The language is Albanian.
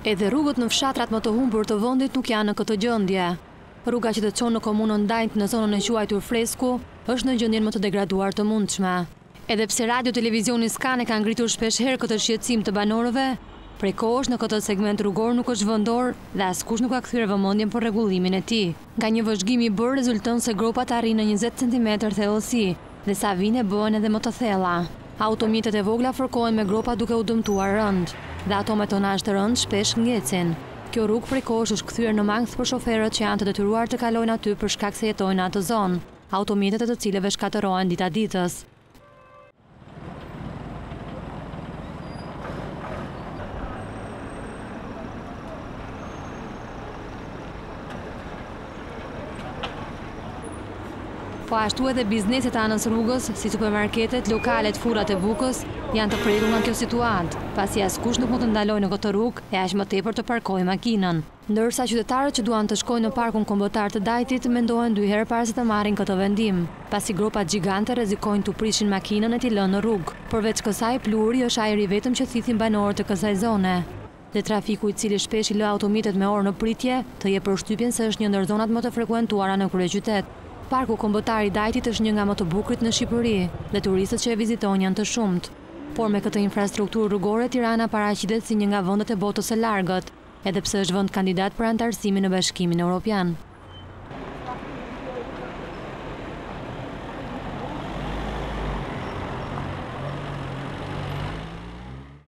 Edhe rrugët në fshatrat më të humbur të vendit nuk janë në këtë gjendje. Rruga që të çon në komunën Dajnt në zonën e quajtur Fresku është në gjendjen më të degraduar të mundshme. Edhe pse radio televizioni Skan e ka ngritur shpeshherë këtë shqetësim të banorëve, prej kohësh në këtë segment rrugor nuk është vendor dhe askush nuk ka kthyer vëmendjen për rregullimin e tij. Nga një vëzhgim i bërë rezulton se gropat arrin në 20 cm thellësi dhe sa vine bëhen edhe më të thella. Automjetet e vogla fërkohen me gropa duke u dëmtuar rënd, dhe ato me tonazh të rënd shpesh ngecin. Kjo rrugë prej kohësh është kthyer në mangth për shoferët që janë të detyruar të kalojnë aty për shkak se jetojnë në atë zonë, automjetet e të cilëve shkatërrohen dita ditës. Po ashtu edhe bizneset anës rrugës, si supermarketet, lokalet, furrat e Vukës, janë të prekur nga kjo situatë, pasi askush nuk mund të ndalojë në këtë rrugë e aq më tepër të parkojë makinën. Ndërsa qytetarët që duan të shkojnë në parkun kombëtar të Dajtit mendohen 2 herë para se të marrin këtë vendim, pasi gropat gjigante rrezikojnë të prishin makinën e t'i lënë në rrugë. Përveç kësaj, Pluri është ajri vetëm që thithin banorët e kësaj zone. Dhe trafiku i cili shpesh i lë automjetet me orë në pritje, të jep përshtypjen se është një ndër zonat më të frekuentuara në kryeqytet. Parku kombëtar i Dajtit është një nga më të bukurit në Shqipëri dhe turistët që e vizitojnë janë të shumt. Por me këtë infrastrukturë rrugore, Tirana paraqitet si një nga vendet e botës së largët, edhe pse është vend kandidat për anëtarësimin në Bashkimin Evropian.